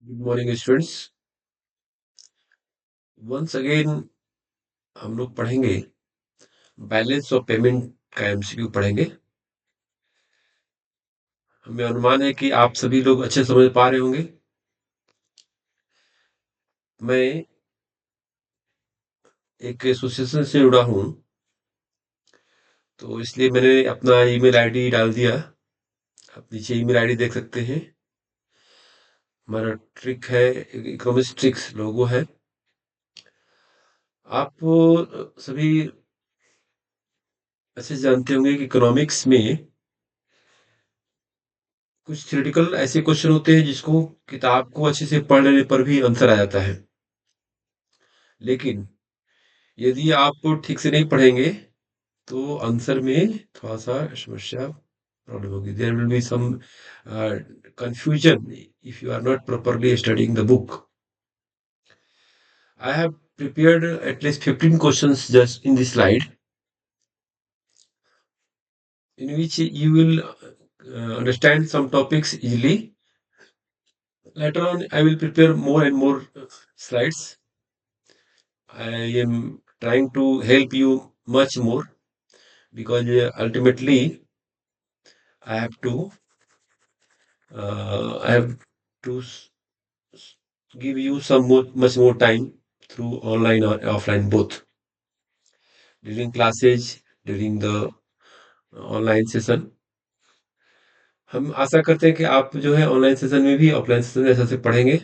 Good morning students. Once again हम लोग पढ़ेंगे बैलेंस ऑफ पेमेंट का एमसीक्यू पढ़ेंगे। हमें अनुमान है कि आप सभी लोग अच्छे समझ पा रहे होंगे। मैं एक एसोसिएशन से जुड़ा हूँ, तो इसलिए मैंने अपना ईमेल आईडी डाल दिया। आप नीचे ईमेल आईडी देख सकते हैं। हमारा ट्रिक है, इकोनॉमिक्स ट्रिक्स लोगो है। आप सभी अच्छे से जानते होंगे कि इकोनॉमिक्स में कुछ थ्योरेटिकल ऐसे क्वेश्चन होते हैं जिसको किताब को अच्छे से पढ़ लेने पर भी आंसर आ जाता है, लेकिन यदि आप ठीक से नहीं पढ़ेंगे तो आंसर में थोड़ा-सा समस्या प्रॉब्लम होगी। There will be some confusion if you are not properly studying the book. I have prepared at least 15 questions just in this slide, in which you will understand some topics easily. Later on, I will prepare more and more slides. I am trying to help you much more because ultimately I have to I have to give you some much more time through online or offline both, during classes, during the online session. हम आशा करते हैं कि आप जो है online session में भी offline session में ऐसे से पढ़ेंगे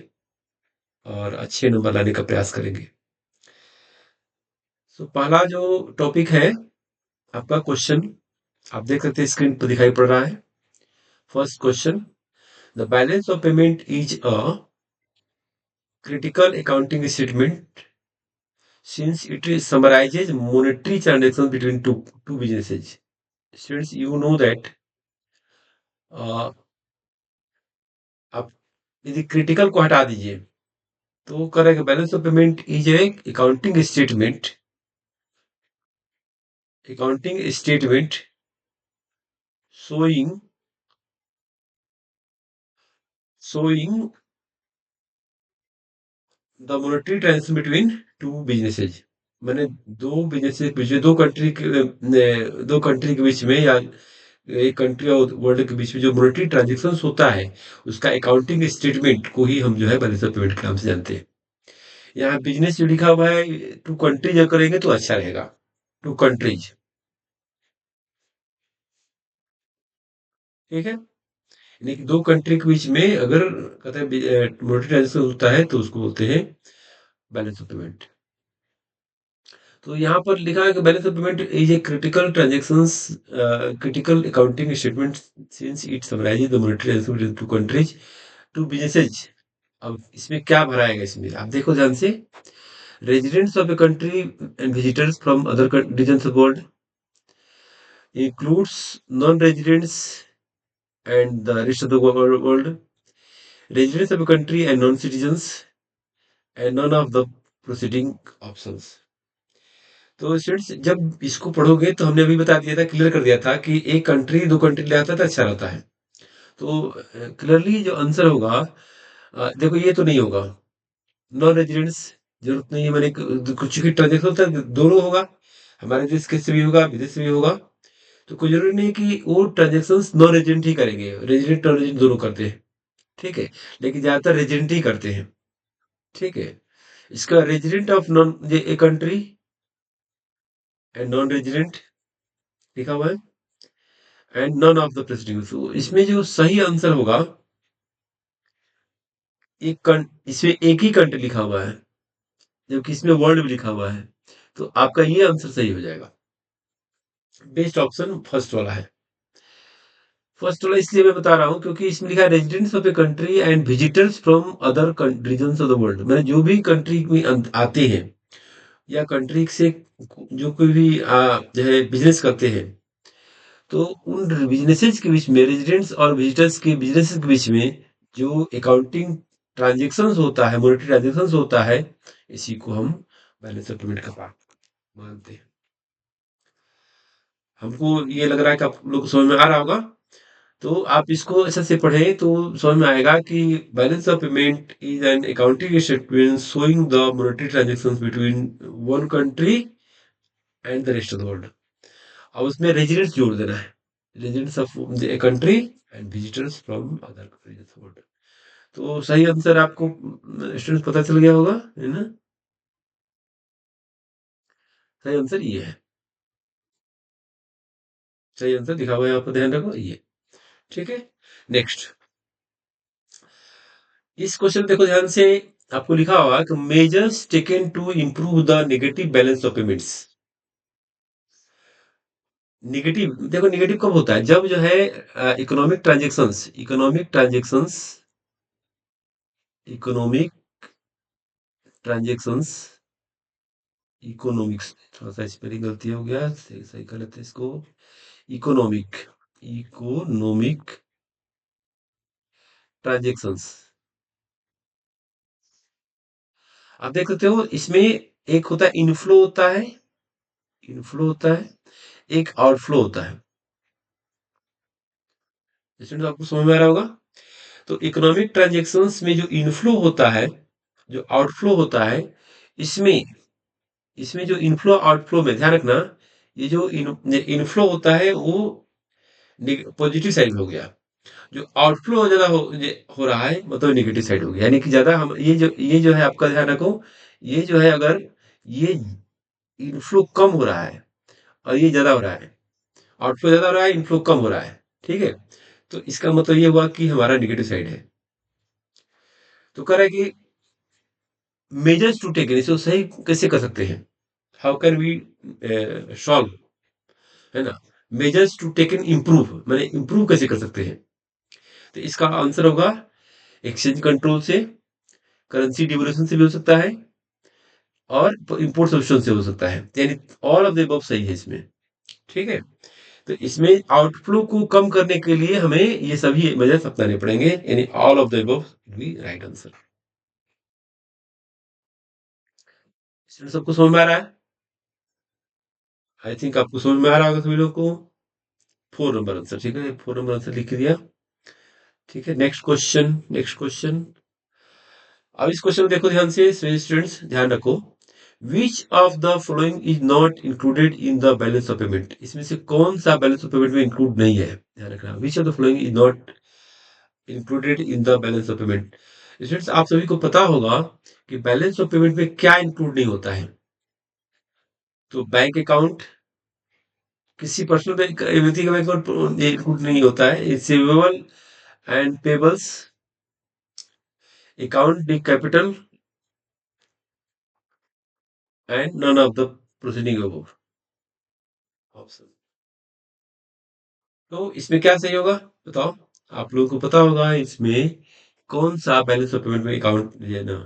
और अच्छे नंबर लाने का प्रयास करेंगे। सो पहला जो टॉपिक है, आपका क्वेश्चन आप देख सकते हैं, स्क्रीन पर दिखाई पड़ रहा है। First question, the balance of payment is a critical accounting statement since it summarizes monetary transactions between two businesses. Students, you know that आप यदि क्रिटिकल को हटा दीजिए तो करेगा balance of payment is A accounting statement showing showing the monetary transaction between two businesses। मैंने दो businesses बीच में, दो कंट्री के बीच में या एक कंट्री और वर्ल्ड के बीच में जो मॉनेटरी ट्रांजैक्शन होता है, उसका अकाउंटिंग स्टेटमेंट को ही हम जो है बैलेंस ऑफ पेमेंट के नाम से जानते हैं। यहाँ बिजनेस जो लिखा हुआ है, टू कंट्रीज अगर करेंगे तो अच्छा रहेगा, टू कंट्रीज। ठीक है, यानी कि दो कंट्री के बीच में अगर कहते हैं मॉनेटरी ट्रांजैक्शन होता है तो उसको बोलते हैं बैलेंस ऑफ पेमेंट। तो यहाँ पर लिखा है कि balance of payment is a critical accounting statement since it summarises the monetary transaction between two countries, two businesses. अब इसमें क्या भराएगा, इसमें आप देखो ध्यान से। Residents of a country and visitors from other regions of world includes non-residents and the rest of the world, residents of a country and non-citizens, and none of the preceding options। तो students, जब इसको पढ़ोगे तो हमने अभी बता दिया था, क्लियर कर दिया था कि एक कंट्री दो कंट्री ले आता था अच्छा रहता है। तो क्लियरली जो आंसर होगा, देखो ये तो नहीं होगा, नॉन रेजिडेंट्स जरूरत नहीं है। मैंने कुछ भी ट्रांजेक्शन होता है दोनों होगा, हमारे देश के से भी होगा, विदेश से भी होगा। तो कोई जरूरी नहीं कि वो ट्रांजेक्शन नॉन रेजिडेंट ही करेंगे, रेजिडेंट नॉन रेजिडेंट दोनों करते हैं। ठीक है, लेकिन ज्यादातर रेजिडेंट ही करते हैं। ठीक है, इसका resident of non a country and non resident लिखा हुआ है, and none of the presiding. तो इसमें जो सही आंसर होगा, इसमें एक ही कंट्री लिखा हुआ है जबकि इसमें वर्ल्ड भी लिखा हुआ है, तो आपका ये आंसर सही हो जाएगा। बेस्ट ऑप्शन फर्स्ट वाला है। फर्स्ट वाला इसलिए मैं बता रहा हूँ क्योंकि इसमें लिखा है residents of a country and visitors from other regions of the world. मैंने जो भी कंट्री में आते हैं या कंट्री से जो कोई भी जो है बिजनेस करते हैं, तो उन बिजनेसेस के बीच में, रेजिडेंट्स और विजिटर्स के बिजनेसेस के बीच में जो अकाउंटिंग ट्रांजेक्शन्स होता है, मॉनेटरी ट्रांजेक्शन्स होता है, इसी को हम बैलेंस ऑफ पेमेंट का पार्ट मानते हैं। हमको ये लग रहा है कि आप लोग को समझ में आ रहा होगा। तो आप इसको ऐसे से पढ़ें तो समझ में आएगा कि balance of payment is an accounting statement showing the monetary transactions between one country and the rest of the world. अब उसमें रेजिडेंट्स जोड़ देना है, residents of the country and visitors from other countries of the world. तो सही answer आपको students पता चल गया होगा, है ना? सही आंसर ये है। सही आंसर लिखा हुआ है, यहाँ पर ध्यान रखो ये। ठीक है, नेक्स्ट। इस क्वेश्चन देखो ध्यान से, आपको लिखा हुआ कि measures taken to improve the negative balance of payments. Negative देखो, नेगेटिव कब होता है? जब जो है इकोनॉमिक ट्रांजेक्शंस इकोनॉमिक्स, थोड़ा सा स्पेलिंग गलती हो गया, सही सही कर लेते हैं इसको। इकोनॉमिक इकोनॉमिक ट्रांजेक्शंस, आप देख सकते हो इसमें एक होता है इनफ्लो होता है, इनफ्लो होता है, एक आउटफ्लो होता है। इसमें तो आपको समझ में आ रहा होगा। तो इकोनॉमिक ट्रांजैक्शंस में जो इनफ्लो होता है, जो आउटफ्लो होता है, इसमें इसमें जो इनफ्लो आउटफ्लो में ध्यान रखना, ये जो इनफ्लो होता है वो पॉजिटिव साइड हो गया, जो आउटफ्लो ज्यादा हो रहा है मतलब नेगेटिव साइड हो गया। यानी कि ज्यादा हम ये जो है आपका ध्यान रखो, ये जो है अगर ये इनफ्लो कम हो रहा है और ये ज्यादा हो रहा है, आउटफ्लो ज्यादा हो रहा है, इनफ्लो कम हो रहा है, ठीक है, तो इसका मतलब ये हुआ कि हमारा नेगेटिव साइड है। तो कह रहा है कि मेजर्स टू टेकन, इसको सही कैसे कर सकते हैं? हाउ कैन वी सॉल्व, है ना? मेजर्स टू टेकन इम्प्रूव, मैंने इम्प्रूव कैसे कर सकते हैं? तो इसका आंसर होगा एक्सचेंज कंट्रोल से, करेंसी डिवोल्यूशन से भी हो सकता है, और इंपोर्ट सब्स्टिट्यूशन से हो सकता है। यानी ऑल ऑफ द अबव सही है इसमें। ठीक है, तो इसमें आउटफ्लो को कम करने के लिए हमें ये सभी मेजर्स अपनाने पड़ेंगे, यानी ऑल ऑफ द अबव भी राइट आंसर। स्टूडेंट सबको समझ में आ रहा है? आई थिंक आपको समझ में आ रहा होगा सभी लोग को। 4 नंबर आंसर, ठीक है, 4 नंबर आंसर लिख दिया। ठीक है, नेक्स्ट क्वेश्चन, नेक्स्ट क्वेश्चन। अब इस क्वेश्चन को देखो ध्यान से, स्टूडेंट्स ध्यान रखो। Which of the following is not included in the balance of payment? इसमें से कौन सा बैलेंस ऑफ पेमेंट में इंक्लूड नहीं है? ध्यान रखना, which of the following is not included in the balance of payment. Students आप सभी को पता होगा कि बैलेंस ऑफ पेमेंट में क्या इंक्लूड नहीं होता है। तो बैंक अकाउंट, किसी पर्सनल बैंक व्यक्ति का बैंक अकाउंट इंक्लूड नहीं होता है। Receivable and payables, account D capital, and none of the proceeding above option. तो इसमें क्या सही होगा बताओ? आप लोगों को पता होगा इसमें कौन सा बैलेंस ऑफ पेमेंट में अकाउंट ये ना,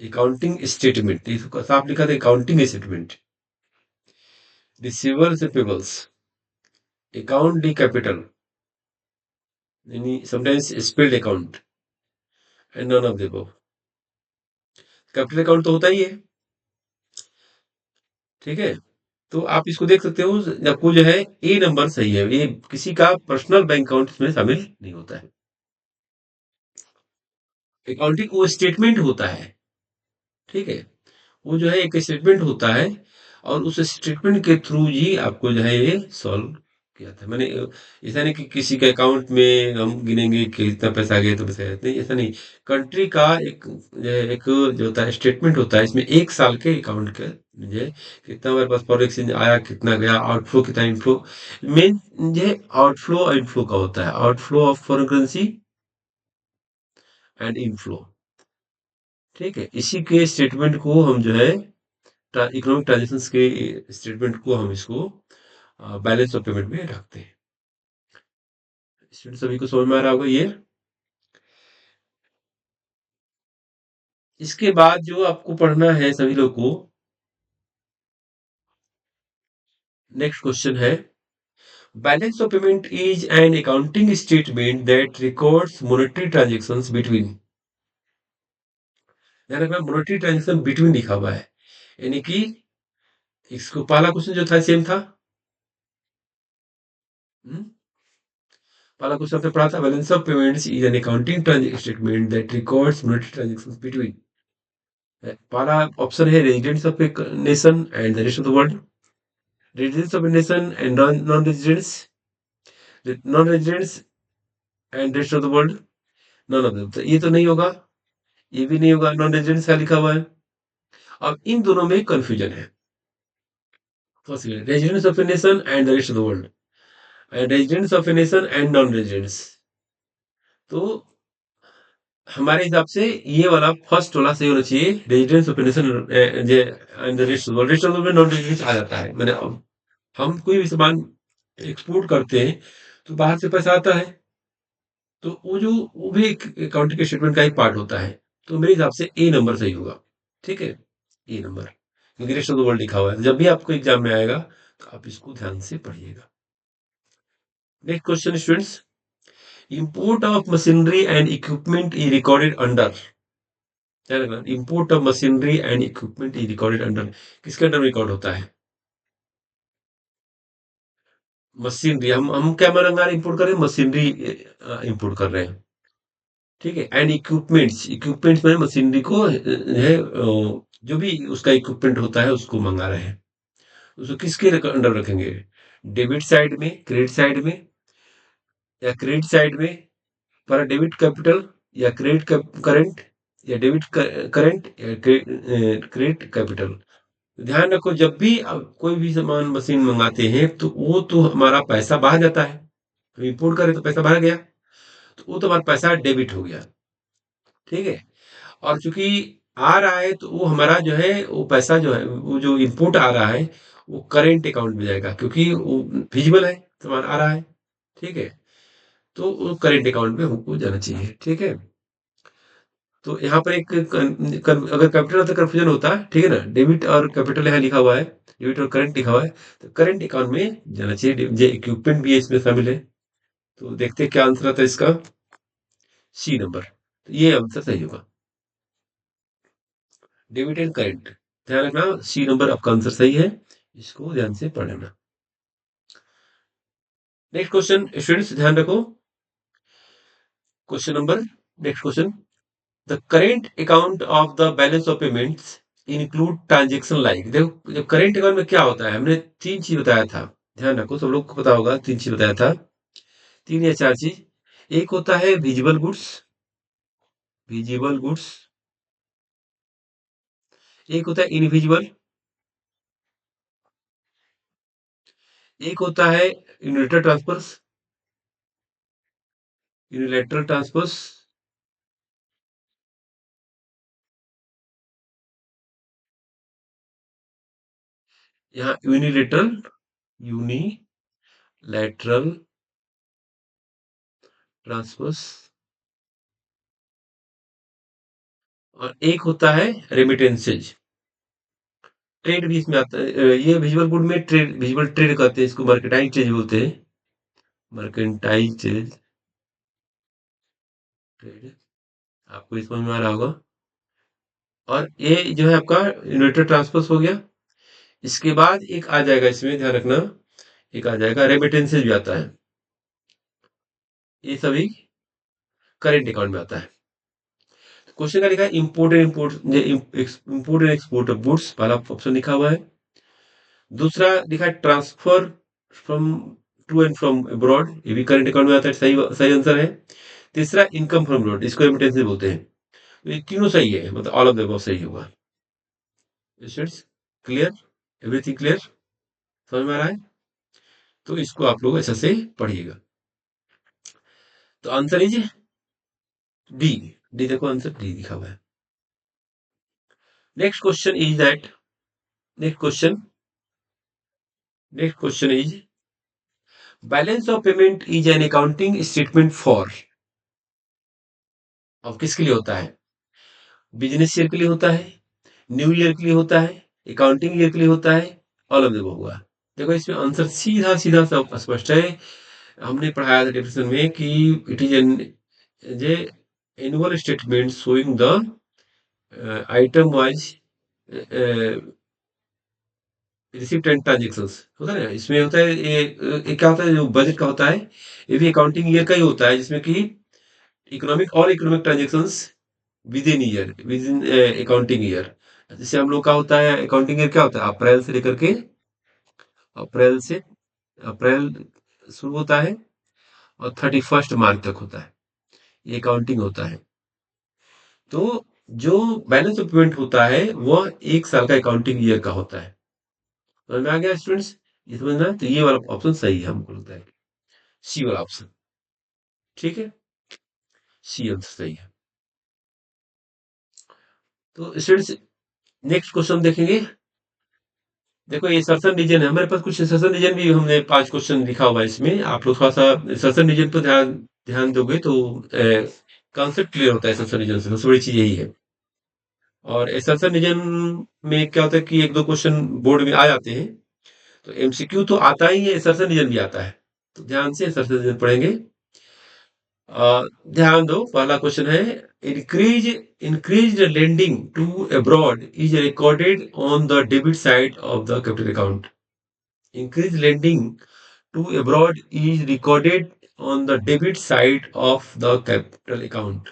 अकाउंटिंग स्टेटमेंट, इसको साफ लिखा था accounting statement, receivers payables, account D capital, यानी sometimes spelled account, and none of the above. Capital account तो होता ही है, ठीक है, तो आप इसको देख सकते हो, आपको जो है ए नंबर सही है, ये किसी का पर्सनल बैंक अकाउंट इसमें शामिल नहीं होता है। अकाउंटिंग वो स्टेटमेंट होता है, ठीक है, वो जो है एक स्टेटमेंट होता है, और उस स्टेटमेंट के थ्रू ही आपको जो है ये सॉल्व किया था मैंने। ऐसा नहीं कि किसी के अकाउंट में हम गिनेंगे कि इतना पैसा गया तो पैसा आया, नहीं ऐसा नहीं। कंट्री का एक जो है, एक जो होता है स्टेटमेंट होता है, इसमें एक साल के अकाउंट के जो है कितना हमारे पास फॉरेन एक्सचेंज आया, कितना गया, आउटफ्लो कितना, इनफ्लो। मेन जो है आउटफ्लो और इनफ्लो का होता है, outflow of foreign currency and inflow. ठीक है, इसी के स्टेटमेंट को हम जो है इकोनॉमिक ट्रांजेक्शन्स के स्टेटमेंट को हम इसको बैलेंस ऑफ पेमेंट में रखते हैं। स्टूडेंट सभी को समझ में आ रहा होगा ये। इसके बाद जो आपको पढ़ना है सभी लोग को, नेक्स्ट क्वेश्चन है, balance of payment is an accounting statement that records monetary transactions between. ध्यान रखना, मॉनेटरी ट्रांजैक्शन बिटवीन लिखा हुआ है, यानी कि इसको पहला क्वेश्चन जो था सेम था। हम्म? पहला क्वेश्चन आपने पढ़ा था, balance of payments is an accounting statement that records monetary transactions between, पहला ऑप्शन है residents of a nation and the rest of the world, residents of a nation and non residents, non residents and rest of the world, none of them. तो ये तो नहीं होगा, ये भी नहीं होगा, नॉन रेजिडेंट्स का लिखा हुआ है। अब इन दोनों में कंफ्यूजन है। First residents of a nation and the rest of the world, and residents of a nation and non residents. तो हमारे हिसाब से ये वाला फर्स्ट वाला सही होना चाहिए, residence of a nation and the rest of the world. Rest of the world में नॉन रेजिडेंट्स आ जाता है। मैंने हम कोई भी सामान एक्सपोर्ट करते हैं तो बाहर से पैसा आता है, तो वो भी एक अकाउंटिंग स्टेटमेंट का ही पार्ट होता है। तो मेरे हिसाब से ए नंबर सही होगा। ठीक है, ए नंबर, क्योंकि रेस्ट ऑफ द वर्ल्ड लिखा हुआ है। जब भी आपको एग्जाम में आएगा तो आप इसको ध्यान से पढ़िएगा। Next question students, import of machinery and equipment is recorded under, import of machinery and equipment is recorded under, किसके अंडर रिकॉर्ड होता है? मशीनरी, हम क्या मंगा रहे, इंपोर्ट कर रहे हैं, मशीनरी इंपोर्ट कर रहे हैं। ठीक है, एंड इक्विपमेंट्स, इक्विपमेंट्स में मशीनरी को है जो भी उसका इक्विपमेंट होता है उसको मंगा रहे हैं। उसको किसके अंडर रखेंगे, डेबिट साइड में, क्रेडिट साइड में, या क्रेडिट साइड में पर डेबिट कैपिटल, या क्रेडिट करेंट, या डेबिट करेंट, या क्रेडिट कैपिटल। ध्यान रखो, जब भी आप कोई भी सामान मशीन मंगाते हैं तो वो तो हमारा पैसा बाहर जाता है, तो इंपोर्ट करें तो पैसा बाहर गया, तो वो तो हमारा पैसा डेबिट हो गया। ठीक है, और चूंकि आ रहा है तो वो हमारा जो है वो पैसा जो है, वो जो इनपुट आ रहा है वो करेंट अकाउंट में जाएगा, क्योंकि वो विजिबल है, सामान आ रहा है। ठीक है, तो वो करेंट अकाउंट में हमको जाना चाहिए। ठीक है, तो यहाँ पर एक अगर कैपिटल तो कंफ्यूजन होता है, ठीक है ना, डेबिट और कैपिटल यहाँ लिखा हुआ है, डेबिट और करंट लिखा हुआ है, तो करंट अकाउंट में जाना चाहिए। जो इक्विपमेंट भी है इसमें शामिल है। तो देखते हैं क्या आंसर आता है इसका, सी नंबर, तो ये आंसर सही होगा, डेबिट एंड करंट। ध्यान रखना, सी नंबर आपका आंसर सही है, इसको ध्यान से पढ़ना। नेक्स्ट क्वेश्चन स्टूडेंट्स ध्यान रखो, question number, next question, the current account of the balance of payments include transaction like. देखो, जब करेंट अकाउंट में क्या होता है, हमने तीन चीज बताया था, ध्यान रखो, सब लोग को पता होगा, तीन चीज बताया था, तीन या चार चीज। एक होता है विजिबल गुड्स, विजिबल गुड्स, एक होता है इनविजिबल, एक होता है यूनिलेटरल ट्रांसफर्स, यूनिलेटरल ट्रांसफर्स, यहाँ यूनिलेटरल, यूनिलैटरल ट्रांसफर्स, और एक होता है रेमिटेंसेज। ट्रेड भी इसमें आता है, ये विजुअल गुड में ट्रेड, विजुअल ट्रेड कहते हैं इसको, मार्केटाइज ट्रेड बोलते हैं, मर्केंटाइज ट्रेड। आपको इस समझ में आ रहा होगा। और ये जो है आपका यूनिटेड ट्रांसफर्स हो गया। इसके बाद एक आ जाएगा, इसमें ध्यान रखना, एक आ जाएगा रेमिटेंसेज भी आता है, ये सभी करेंट अकाउंट में आता है। क्वेश्चन का लिखा है import and import and export of goods, पहला ऑप्शन लिखा हुआ है। दूसरा लिखा है transfer from to and from abroad, ये भी करंट अकाउंट में आता है, सही सही आंसर है। तीसरा इनकम फ्रॉम अब्रॉड, इसको रेमिटेंस बोलते हैं। तो ये तीनों सही है, मतलब ऑल ऑफ द अबव सही होगा। स्टूडेंट्स क्लियर, एवरीथिंग क्लियर, समझ में आ रहा है? तो इसको आप लोग अच्छे से पढ़िएगा। तो आंसर इज डी, डी देखो, आंसर डी लिखा हुआ है। Next question is that, next question, next question is balance of payment is an accounting statement for, अब किसके लिए होता है? बिजनेस ईयर के लिए होता है, न्यू ईयर के लिए होता है, अकाउंटिंग ईयर के लिए होता है, ऑल ऑफ द अबव हुआ। देखो इसमें आंसर सीधा सीधा सब स्पष्ट है। हमने पढ़ाया था डिफिनेशन में कि इट इज एन जे annual statement showing the item wise receipt and transactions होता है ना, इसमें होता है ये क्या होता है, जो बजट का होता है ये भी अकाउंटिंग ईयर का ही होता है, जिसमें कि इकोनॉमिक और economic transactions with in accounting year. जैसे हम लोग का होता है अकाउंटिंग ईयर, क्या होता है अप्रैल से लेकर के अप्रैल से अप्रैल शुरू होता है और 31 मार्च तक होता है, ये अकाउंटिंग होता है। तो जो बैलेंस ऑफ पेमेंट होता है वह 1 साल का अकाउंटिंग ईयर का होता है। समझ में आ गया स्टूडेंट्स? ये समझना है? तो ये वाला ऑप्शन सही है, हमको लगता है सी वाला ऑप्शन। ठीक है, सी आंसर सही है। तो स्टूडेंट्स नेक्स्ट क्वेश्चन देखेंगे। देखो ये सर्सन रीजन है, हमारे पास कुछ सर्सन रीजन भी, हमने 5 क्वेश्चन लिखा हुआ है इसमें। आप लोग थोड़ा सा सर्सन रीजन पर ध्यान ध्यान दोगे तो कॉन्सेप्ट क्लियर होता है सर्सन रीजन से, सबसे बड़ी चीज यही है। और सर्सन रीजन में क्या होता है कि 1-2 क्वेश्चन बोर्ड में आ जाते हैं, तो एमसीक्यू तो आता ही है, सर्सन रीजन भी आता है। तो ध्यान से सर्सन रीजन पढ़ेंगे। अ, ध्यान दो, पहला क्वेश्चन है, increase increase lending to abroad is recorded on the debit side of the capital account. Increase lending to abroad is recorded on the debit side of the capital account.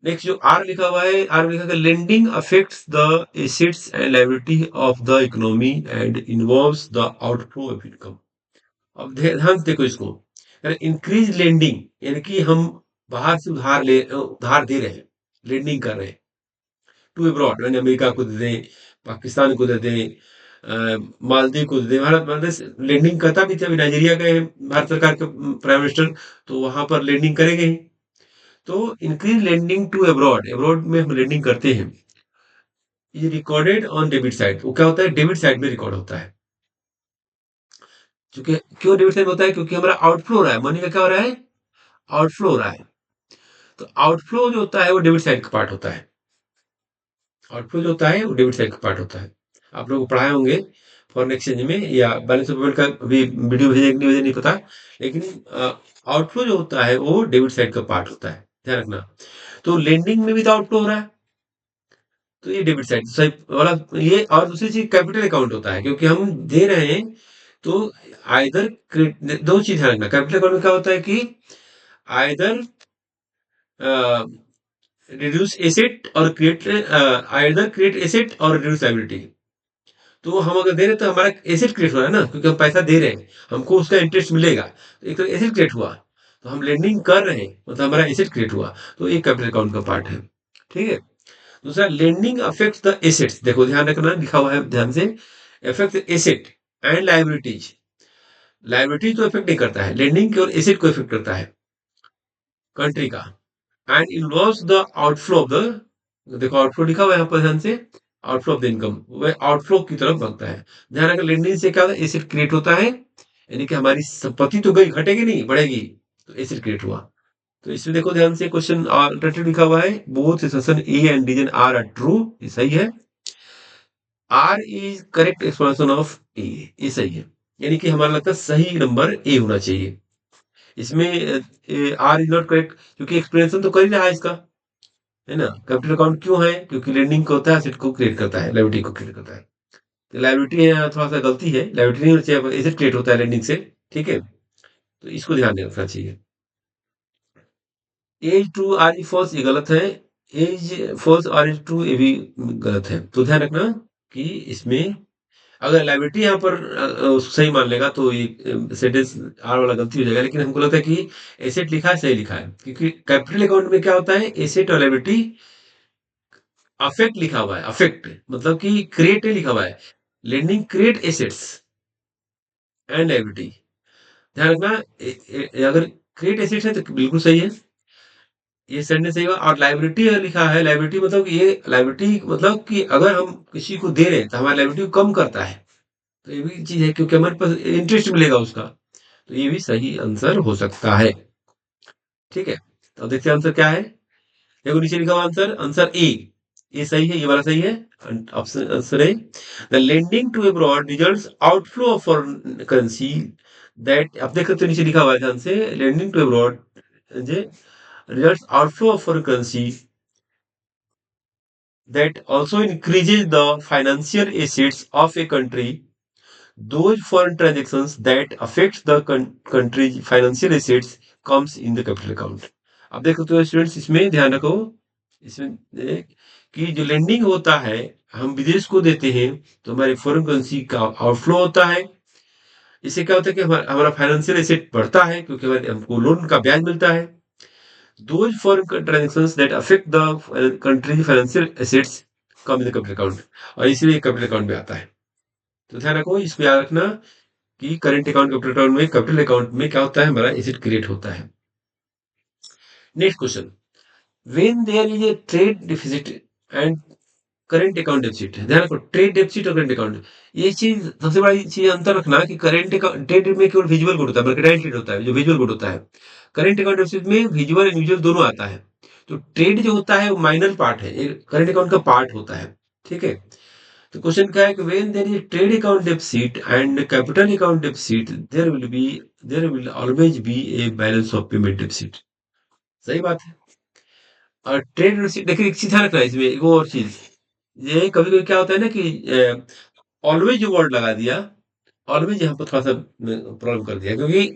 Next जो R लिखा हुआ है, R में लिखा है lending affects the assets and liability of the economy and involves the outflow of income. अब ध्यान से देखो इसको, इंक्रीज लेंडिंग यानी कि हम बाहर से उधार दे रहे हैं, लेंडिंग कर रहे हैं टू अब्रॉड, यानी अमेरिका को दे दें, पाकिस्तान को दे दें, मालदीव को दे दें। भारत भारत लेंडिंग करता भी था, अभी नाइजीरिया गए हैं भारत सरकार के प्राइम मिनिस्टर, तो वहां पर लेंडिंग करेंगे ही। तो increase lending to abroad, abroad में हम लेंडिंग करते हैं, ये रिकॉर्डेड ऑन डेबिट साइड। वो क्या होता है, डेबिट साइड में रिकॉर्ड होता है। क्योंकि क्यों डेबिट साइड में होता है, क्योंकि हमारा आउटफ्लो हो रहा है, मनी का क्या हो रहा है, आउटफ्लो हो रहा है। तो आउटफ्लो जो होता है वो डेबिट साइड का पार्ट होता है। आउटफ्लो जो होता है वो डेबिट साइड का पार्ट होता है। आप लोग को पढ़ाए होंगे फॉरेन एक्सचेंज में, या बैलेंस ऑफ पेमेंट का अभी वीडियो भेजे कि नहीं भेजे नहीं पता, लेकिन आउटफ्लो जो होता है वो डेबिट साइड का पार्ट होता है, ध्यान रखना। तो लेंडिंग में भी तो आउटफ्लो हो रहा है, तो ये डेबिट साइड सही वाला। ये और दूसरी चीज कैपिटल अकाउंट होता है, क्योंकि हम दे रहे हैं, तो आइदर, दो चीज ध्यान रखना, कैपिटल अकाउंट में क्या होता है कि आइदर रिड्यूस एसेट और क्रिएट, आइदर क्रिएट एसेट और रिड्यूस लायबिलिटी। तो हम अगर दे रहे हैं तो हमारा एसेट क्रिएट हो रहा है ना, क्योंकि हम पैसा दे रहे हैं, हमको उसका इंटरेस्ट मिलेगा, तो एक तो एसेट क्रिएट हुआ। तो हम लेंडिंग कर रहे हैं मतलब हमारा एसेट क्रिएट हुआ, तो ये कैपिटल अकाउंट का पार्ट है। ठीक है। दूसरा, लेंडिंग अफेक्ट्स द एसेट्स, देखो ध्यान रखना, लिखा हुआ है ध्यान से, affect asset and liabilities. Liability तो इफेक्ट नहीं करता है, लेंडिंग केवल एसेट को इफेक्ट करता है, कंट्री का। And involves the outflow of the, देखो आउटफ्लो लिखा हुआ है यहाँ पर ध्यान से, आउटफ्लो ऑफ द इनकम, वह आउटफ्लो की तरफ बनता है। ध्यान रखना, लेंडिंग से क्या होता है, एसेट क्रिएट होता है, यानी कि हमारी संपत्ति तो गई, घटेगी नहीं, बढ़ेगी, तो एसेट क्रिएट हुआ। तो इसमें देखो ध्यान से, क्वेश्चन ऑल्टरनेटिव लिखा हुआ है, both session A and reason R are true, ये सही है। R is correct explanation of A, ये सही है, यानी कि हमारा लगता है सही नंबर ए होना चाहिए इसमें। आर इज नॉट करेक्ट, क्योंकि एक्सप्लेनेशन तो कर ही रहा है इसका, है ना। कैपिटल अकाउंट क्यों है, क्योंकि लेंडिंग को होता है, एसेट को क्रिएट करता है, लायबिलिटी को क्रिएट करता है। तो लायबिलिटी है, थोड़ा सा गलती है, लायबिलिटी नहीं होनी चाहिए, एसेट क्रिएट होता है लेंडिंग से। ठीक है, तो इसको ध्यान में रखना चाहिए। As to R E false, ये गलत है। As false R is true, ये भी गलत है। तो ध्यान रखना कि इसमें अगर लाइबिलिटी यहाँ पर सही मान लेगा तो ये सेंटेंस आर वाला गलती हो जाएगा, लेकिन हमको लगता है कि एसेट लिखा है, सही लिखा है, क्योंकि कैपिटल अकाउंट में क्या होता है, एसेट और लाइबिलिटी अफेक्ट लिखा हुआ है, अफेक्ट मतलब कि क्रिएट लिखा हुआ है, lending create assets and liability. ध्यान रखना, अगर क्रिएट एसेट्स है तो बिल्कुल सही है, ये सेंटेंस सही हुआ। और लाइबिलिटी लिखा है, लाइबिलिटी मतलब कि ये लाइबिलिटी मतलब कि अगर हम किसी को दे रहे हैं तो हमारी लाइबिलिटी को कम करता है, तो ये भी चीज है, क्योंकि हमारे पास इंटरेस्ट मिलेगा उसका, तो ये भी सही आंसर हो सकता है। ठीक है, तो देखते हैं आंसर क्या है। देखो नीचे लिखा हुआ आंसर, आंसर ए, ये सही है, ये वाला सही है। Option answer A, the lending to abroad results outflow of foreign currency, that अब देख सकते हो नीचे लिखा हुआ है ध्यान से, लेंडिंग टू अब्रॉड जे results outflow of foreign currency that also increases the financial assets of a country. Those foreign transactions that affect the country's financial assets comes in the capital account. अब देखो तो students इसमें ध्यान रखो, इसमें कि जो लेंडिंग होता है हम विदेश को देते हैं तो हमारे फॉरेन करेंसी का आउटफ्लो होता है। इससे क्या होता है कि हमारा फाइनेंशियल एसेट बढ़ता है क्योंकि हमको लोन का ब्याज मिलता है। Those foreign transactions that affect the country's financial assets come in the capital account और इसीलिए कैपिटल अकाउंट में आता है। तो ध्यान रखो, इसमें याद रखना कि करंट अकाउंट कैपिटल अकाउंट में क्या होता है, हमारा एसेट क्रिएट होता है। Next question, when there is a trade deficit and current account deficit. ध्यान रखो, ट्रेड डेफिसिट और करंट अकाउंट, ये चीज सबसे बड़ी चीज अंतर रखना कि करंट अकाउंट ट्रेड में केवल विजुअल गुड होता है, मर्केंटाइल ट्रेड होता है जो विजुअल गुड होता है। करंट अकाउंट डेफिसिट में विजुअल एंड विजुअल दोनों आता है। तो ट्रेड जो होता है वो माइनर पार्ट है, करंट अकाउंट का पार्ट होता है। ठीक है, तो क्वेश्चन क्या है कि when there is trade account deficit and capital account deficit there will always be a balance of payment deficit. सही बात है। और ट्रेड डेफिसिट देखिए, एक चीज ध्यान रखना है इसमें, एक और चीज, ये कभी कभी क्या होता है ना कि ऑलवेज जो वर्ड लगा दिया, ऑलवेज यहाँ पर थोड़ा सा प्रॉब्लम कर दिया, क्योंकि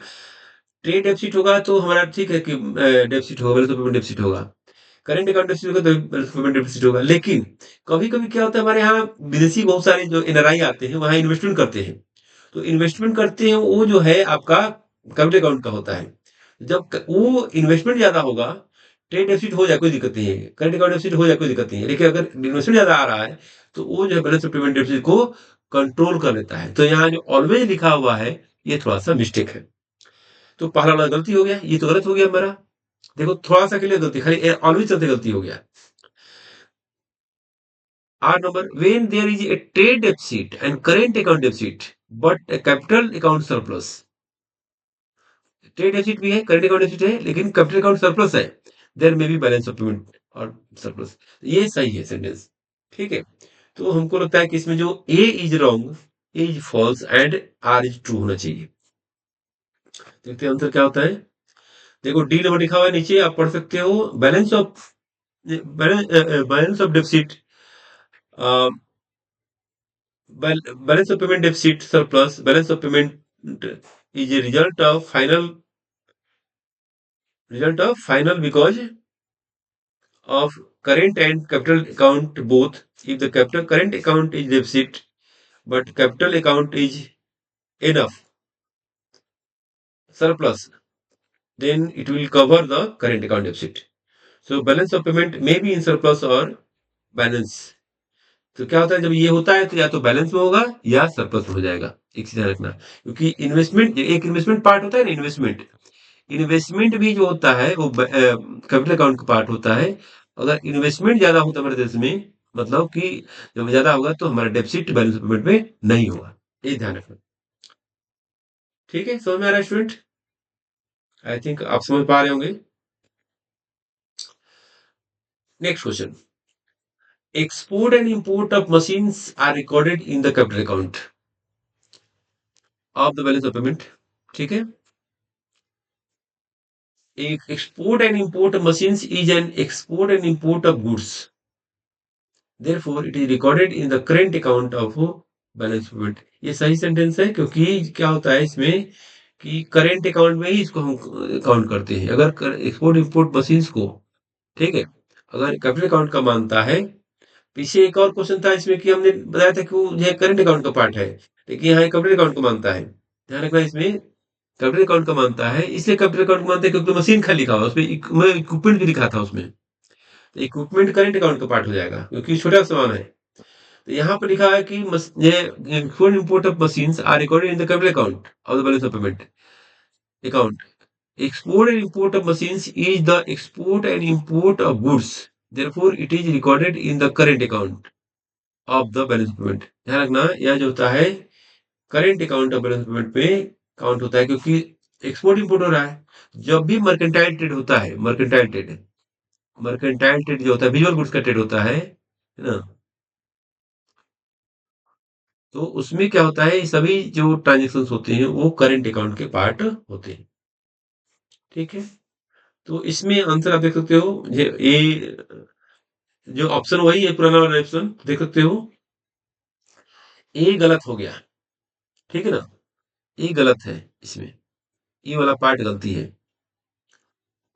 ट्रेड डेफिसिट होगा तो हमारा ठीक है कि डेफिसिट होगा, बैलेंस ऑफ पेमेंट डेफिसिट होगा। करंट अकाउंट डेफिसिट होगा तो बैलेंस ऑफ पेमेंट डेफिसिट होगा। लेकिन कभी कभी क्या होता है, हमारे यहाँ विदेशी बहुत सारे जो एनआरआई आते हैं वहां इन्वेस्टमेंट करते हैं। तो इन्वेस्टमेंट करते हैं वो जो है आपका कैपिटल अकाउंट का होता है। जब वो इन्वेस्टमेंट ज्यादा होगा, ट्रेड डेफिसिट हो जाए कोई दिक्कत नहीं है, करंट अकाउंट डेफिसिट हो जाए कोई दिक्कत नहीं है, लेकिन अगर इन्वेस्टमेंट ज्यादा आ रहा है तो वो जो है बैलेंस ऑफ पेमेंट डेफिसिट को कंट्रोल कर लेता है। तो यहाँ जो ऑलवेज लिखा हुआ है ये थोड़ा सा मिस्टेक है। तो पहला वाला गलती हो गया, ये तो गलत हो गया हमारा। देखो थोड़ा सा के लिए गलती, खाली ऑलवेज चलते गलती हो गया। R number, when there is a trade deficit and current account deficit but a capital account surplus. Trade deficit भी है, करंट अकाउंट डेफिसिट है, लेकिन कैपिटल अकाउंट सरप्लस है, there may be balance of payment और surplus. ये सही है sentence. ठीक है, तो हमको लगता है कि इसमें जो A is wrong, A is false and R is true होना चाहिए। देखते हैं आंसर क्या होता है। देखो डी नंबर लिखा हुआ है नीचे, आप पढ़ सकते हो, balance of deficit, balance of payment deficit surplus, balance of payment is a result of final because of current and capital account both. If the capital current account is deficit but capital account is enough surplus, then it will cover the current account deficit. So balance of payment may be in surplus or balance. तो क्या होता है, जब ये होता है तो या तो बैलेंस में होगा या सरप्लस में हो जाएगा। एक चीज ध्यान रखना, क्योंकि इन्वेस्टमेंट, एक इन्वेस्टमेंट पार्ट होता है ना, इन्वेस्टमेंट, इन्वेस्टमेंट भी जो होता है वो कैपिटल अकाउंट का पार्ट होता है। अगर इन्वेस्टमेंट ज्यादा होता है हमारे देश में, मतलब कि जब ज्यादा होगा तो हमारा डेफिसिट बैलेंस पेमेंट में नहीं होगा। ये ध्यान रखना। ठीक है, समझ में आ रहा है स्टूडेंट? आई थिंक आप समझ पा रहे होंगे। Next question, export and import of machines are recorded in the capital account of the balance of payment. ठीक है, एक export and import of machines is an export and import of goods. Therefore, it is recorded in the current account of balance payment. ये सही sentence है, क्योंकि क्या होता है इसमें कि करेंट अकाउंट में ही इसको हम काउंट करते हैं। अगर एक्सपोर्ट इंपोर्ट मशीन्स को, ठीक है, अगर कैपिटल अकाउंट का मानता है। पीछे एक और क्वेश्चन था इसमें कि हमने बताया था कि वो जो है करंट अकाउंट का पार्ट है, लेकिन यहाँ कैपिटल अकाउंट को मानता है। ध्यान रखना, इसमें कैपिटल अकाउंट का मानता है, इसलिए कैपिटल अकाउंट को मानते हैं क्योंकि मशीन का लिखा हुआ उसमें, इक्विपमेंट भी लिखा था उसमें। तो इक्विपमेंट करंट अकाउंट का पार्ट हो जाएगा क्योंकि छोटा सामान है। तो यहाँ पर लिखा है कि ये export import of machines are recorded in the capital account of the balance of payment account. Export and import of machines is the export and import of goods, therefore it is recorded in the current account of the balance payment. ध्यान रखना, यह जो होता है current account of balance payment पे count होता है, क्योंकि एक्सपोर्ट इंपोर्ट हो रहा है। जब भी मर्केंटाइल ट्रेड होता है, मर्केंटाइल ट्रेड जो होता है विजुअल गुड्स का ट्रेड होता है ना, तो उसमें क्या होता है, सभी जो ट्रांजेक्शन होते हैं वो करंट अकाउंट के पार्ट होते हैं। ठीक है, तो इसमें आंसर आप देख सकते हो, ये ए जो ऑप्शन वही है, पुराना वाला ऑप्शन देख सकते हो। ए गलत हो गया, ठीक है ना? ए गलत है इसमें, ये वाला पार्ट गलती है।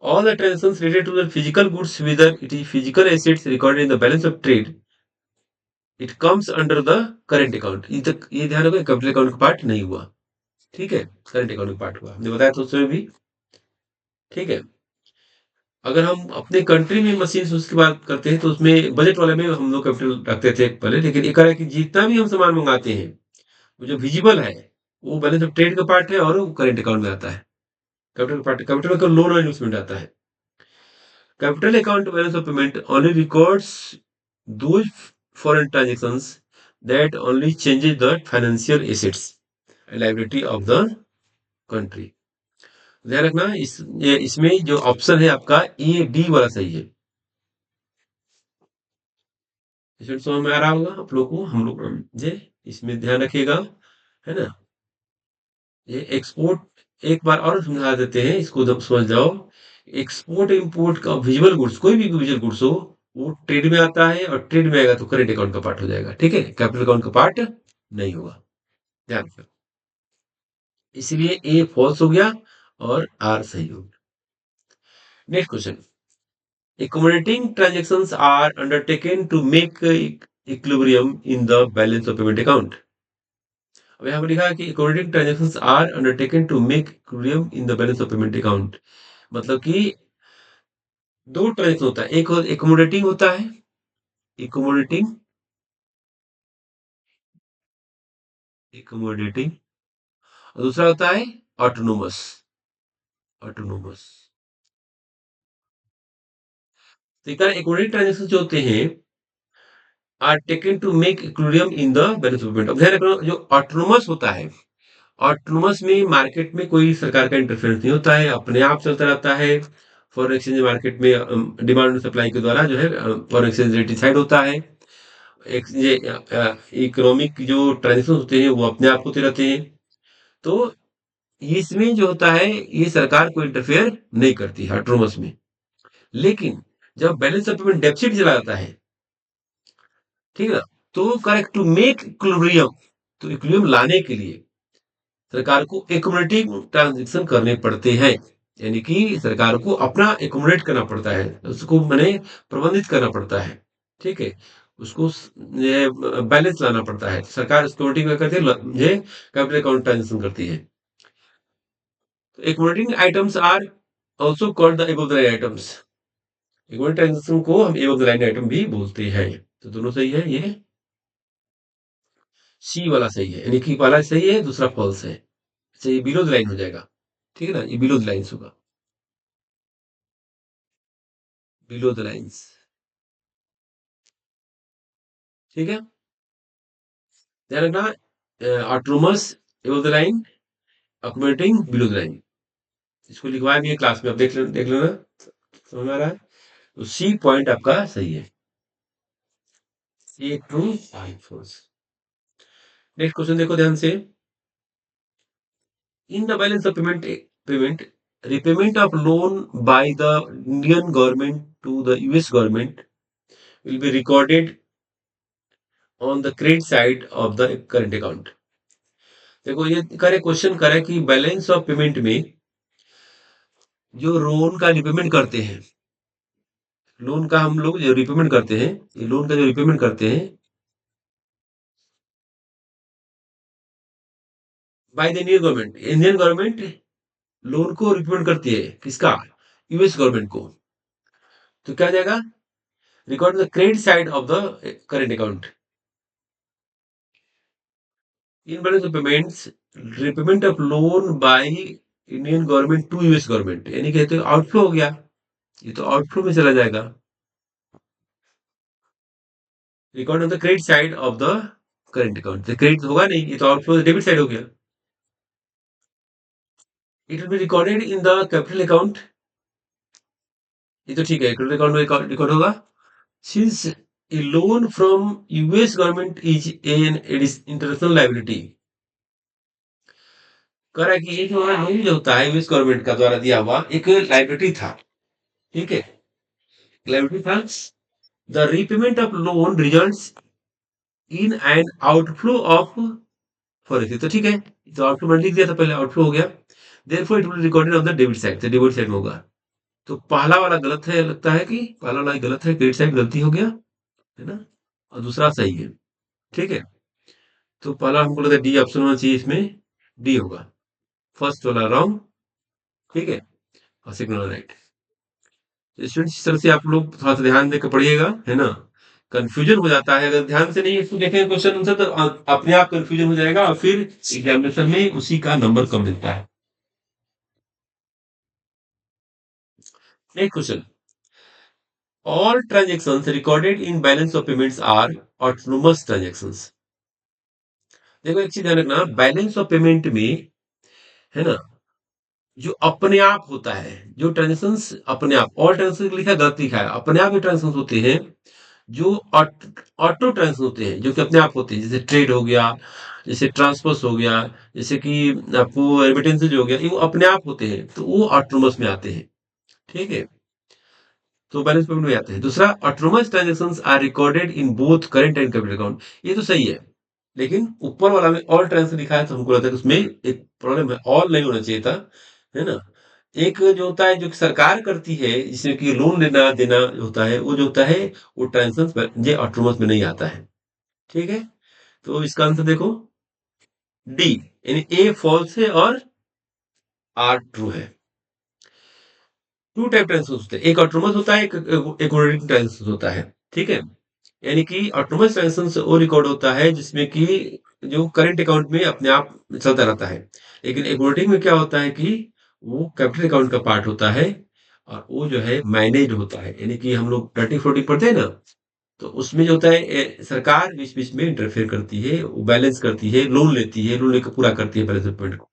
All the transactions related to the physical goods, whether it is physical assets recorded in the balance of trade, it comes under the current account. ये ध्यान रखो, कैपिटल अकाउंट का पार्ट नहीं हुआ, ठीक है? करंट अकाउंट का पार्ट हुआ, हमने बताया था उसमें भी, ठीक है? अगर हम अपने कंट्री में मशीन उसकी बात करते हैं तो उसमें बजट वाले में हम लोग कैपिटल रखते थे पहले, लेकिन एक है कि जितना भी हम सामान मंगाते हैं, वो जो विजिबल है, वो बैलेंस ऑफ ट्रेड का पार्ट है और वो करंट अकाउंट में आता है। कैपिटल पार्ट, कैपिटल का लोन और इन्वेस्टमेंट आता है। Capital account balance of payment only records those foreign transactions that only changes the financial assets and liability of the country. ध्यान रखना, इसमें जो ऑप्शन है आपका ए डी वाला सही है। इसमें समझ में आ रहा होगा आप लोग को, हम लोग ये इसमें ध्यान रखिएगा, है ना? ये एक्सपोर्ट एक बार और समझा देते हैं, इसको जब समझ जाओ। एक्सपोर्ट इंपोर्ट का विजुअल गुड्स, कोई भी विजुअल गुड्स हो, वो ट्रेड में आता है, और ट्रेड में आएगा तो करेंट अकाउंट का पार्ट हो जाएगा, ठीक है? कैपिटल अकाउंट का पार्ट नहीं होगा, ध्यान रखना। इसलिए ए फॉल्स हो गया और आर सही हो गया। Next question, accommodating transactions are undertaken to make equilibrium in the balance of payment account. अब यहाँ पर लिखा है कि accommodating transactions are undertaken to make equilibrium in the balance of payment account, मतलब कि दो ट्रांजेक्शन होता है, एक एकोमोडेटिंग होता है, एकोमोडेटिंग, एकोमोडेटिंग, और दूसरा होता है ऑटोनोमस, ऑटोनोमस। तो एकोमोडेटिंग ट्रांजेक्शन जो होते हैं are taken to make equilibrium in the balance of payment. अब ध्यान रखना, जो ऑटोनोमस होता है, ऑटोनोमस में मार्केट में कोई सरकार का इंटरफेरेंस नहीं होता है, अपने आप चलता रहता है। फॉरेन एक्सचेंज मार्केट में डिमांड और सप्लाई के द्वारा जो है फॉरेन एक्सचेंज रेट डिसाइड होता है। एक ये इकोनॉमिक जो ट्रांजेक्शन होते हैं वो अपने आप होते रहते हैं। तो इसमें जो होता है, ये सरकार कोई इंटरफेयर नहीं करती है ऑटोनोमस में। लेकिन जब बैलेंस ऑफ पेमेंट डेफिसिट चला जाता है, ठीक है ना, तो करेक्ट टू मेक इक्विलिब्रियम, तो इक्विलिब्रियम लाने के लिए सरकार को एकोमोडेटिंग ट्रांजेक्शन करने पड़ते हैं। यानी कि सरकार को अपना एकोमोडेट करना पड़ता है, उसको मैंने प्रबंधित करना पड़ता है, ठीक है? उसको बैलेंस लाना पड़ता है। सरकार सिक्योरिटी क्या करती है, ये कैपिटल अकाउंट ट्रांजेक्शन करती है। accommodating items are also called the above the line items. accommodating transaction को हम above the line आइटम भी बोलते हैं। तो दोनों सही है, ये सी वाला सही है, यानी कि वाला सही है, दूसरा फॉल्स है। अच्छा, ये बिलो द लाइन हो जाएगा, ठीक है ना? ये बिलो द लाइन्स होगा, बिलो द लाइन्स, ठीक है? ध्यान रखना, autonomous above the line, accommodating below the line। इसको लिखवाया भी है क्लास में, आप देख लेना, समझ में आ रहा है? तो सी पॉइंट आपका सही है, सी ट्रू, आई फॉल्स। नेक्स्ट क्वेश्चन देखो ध्यान से, in the balance of payment, repayment of loan by the Indian government to the US government will be recorded on the credit side of the current account। देखो ये करे question करे कि balance of payment में जो loan का repayment करते हैं, लोन का हम लोग जो रिपेमेंट करते हैं, ये लोन का जो रिपेमेंट करते हैं by the Indian government loan को रिपेमेंट करती है, किसका? यूएस गवर्नमेंट को। तो क्या जाएगा, record the credit side of the current account. In balance of payments, repayment of loan by Indian government to US government, यानी कहते हैं आउटफ्लो हो गया, ये तो आउटफ्लो में चला जाएगा। Record on the credit side of the current account, तो क्रेडिट होगा नहीं, ये तो आउटफ्लो डेबिट साइड हो गया। It will be recorded in the capital account, ये तो ठीक है, कैपिटल अकाउंट में रिकॉर्ड होगा। Since A loan from US government is an international liability, कह रहा है कि ये जो लोन जो होता है यूएस गवर्नमेंट का द्वारा दिया हुआ एक लाइबिलिटी था, ठीक है? लाइबिलिटी था, the repayment of loan results in an outflow of forex, तो ठीक है, तो आउटफ्लो मैंने लिख दिया था पहले, आउटफ्लो हो गया, therefore it will recorded on the debit side, तो डेबिट साइड में होगा। तो पहला वाला गलत है, लगता है कि पहला वाला गलत है, क्रेडिट साइड गलती हो गया, है ना, और दूसरा सही है। ठीक है, तो पहला हमको लगता है डी ऑप्शन होना चाहिए इसमें, डी होगा, फर्स्ट वाला रॉन्ग। ठीक है, और सेकंड वाला राइट। स्टूडेंट्स इस तरह से आप लोग थोड़ा सा ध्यान देकर पढ़िएगा, है ना, कंफ्यूजन हो जाता है अगर ध्यान से नहीं इसको देखेंगे क्वेश्चन आंसर, तो अपने आप कंफ्यूजन हो जाएगा और फिर एग्जामिनेशन में उसी का नंबर कम मिलता है। Next question, all transactions recorded in balance of payments are autonomous transactions. देखो एक चीज ध्यान रखना, बैलेंस ऑफ पेमेंट में, है ना, जो अपने आप होता है, जो ट्रांजेक्शन्स अपने आप, ऑल ट्रांजेक्शन लिखा है गलत लिखा है, अपने आप जो ट्रांजेक्शन होते हैं, जो ऑटो ट्रांसफर होते हैं, जो कि अपने आप होते हैं, जैसे ट्रेड हो गया, जैसे ट्रांसफर्स हो गया, जैसे कि आपको रेमिटेंसेज हो गया, ये वो अपने आप होते हैं, तो वो ऑटोनोमस में आते हैं। ठीक है, तो बैलेंस पेमेंट में आते हैं। दूसरा, autonomous transactions are recorded in both current and capital account, ये तो सही है, लेकिन ऊपर वाला में ऑल ट्रांजेक्शन लिखा है, तो हमको लगता है कि उसमें एक प्रॉब्लम है, ऑल नहीं होना चाहिए था, है ना। एक जो होता है, जो कि सरकार करती है, जिसमें कि लोन लेना देना होता है, वो जो होता है, वो ट्रांजेक्शन ये ऑटोनोमस में नहीं आता है। ठीक है, तो इसका आंसर देखो, डी, यानी ए फॉल्स है और आर ट्रू है। टू टाइप ट्रांजेक्शन होते हैं, एक ऑटोनोमस होता है, एक ऑर्डिनरी ट्रांजेक्शन होता है। ठीक है, यानी कि ऑटोनोमस ट्रांजेक्शन वो रिकॉर्ड होता है जिसमें कि जो करंट अकाउंट में अपने आप चलता रहता है, लेकिन एक ऑडिटिंग में क्या होता है कि वो कैपिटल अकाउंट का पार्ट होता है, और वो जो है मैनेज होता है, यानी कि हम लोग 30-40 पढ़ते हैं ना, तो उसमें जो होता है, सरकार बीच बीच में इंटरफेयर करती है, वो बैलेंस करती है, लोन लेती है, लोन लेकर पूरा करती है बैलेंस पॉइंट को।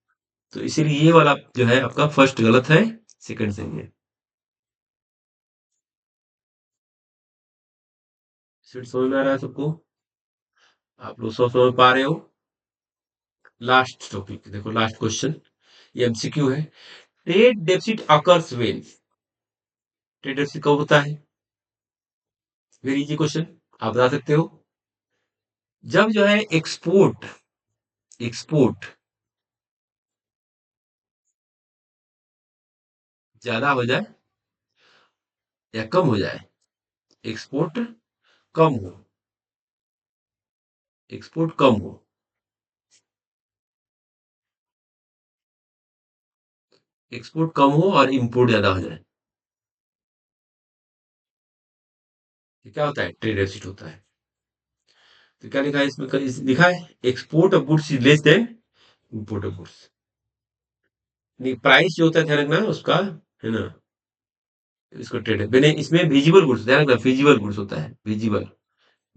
तो इसीलिए ये वाला जो है आपका फर्स्ट गलत है, सेकंड सही है। सीट समझ में आ रहा है सबको? आप लोग सब समझ पा रहे हो? लास्ट टॉपिक देखो, लास्ट क्वेश्चन, ये एमसीक्यू है। Trade deficit occurs when, trade deficit कब होता है? वेरी इजी क्वेश्चन, आप बता सकते हो। जब जो है एक्सपोर्ट, एक्सपोर्ट ज्यादा हो जाए या कम हो जाए, एक्सपोर्ट कम हो, एक्सपोर्ट कम हो, एक्सपोर्ट कम हो और इंपोर्ट ज्यादा हो जाए, ये क्या होता है? ट्रेड डेफिसिट होता है। तो क्या लिखा है इसमें? लिखा है export of goods is less than import of goods, नहीं, प्राइस जो होता है ध्यान रखना उसका, है ना, इसको ट्रेड है मैंने, इसमें विजिबल गुड्स ध्यान रखना, विजिबल गुड्स होता है, विजिबल,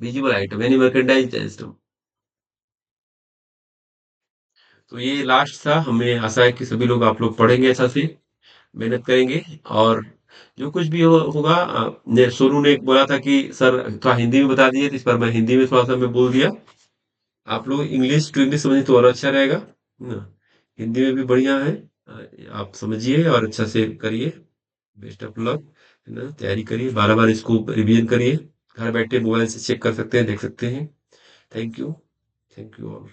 विजिबल आइटम यानी मर्केंडाइज आइटम। तो ये लास्ट था, हमें आशा है कि सभी लोग, आप लोग पढ़ेंगे अच्छा से, मेहनत करेंगे, और जो कुछ भी होगा, सोनू ने बोला था कि सर थोड़ा हिंदी में बता दिए, तो इस पर मैं हिंदी में थोड़ा सा मैं बोल दिया। आप लोग इंग्लिश टू इंग्लिश समझे तो और अच्छा रहेगा, है ना, हिंदी में भी बढ़िया है। आप समझिए और अच्छा से करिए, बेस्ट ऑफ लक, है ना, तैयारी करिए, बार बार इसको रिवीजन करिए, घर बैठे मोबाइल से चेक कर सकते हैं, देख सकते हैं। Thank you, thank you all.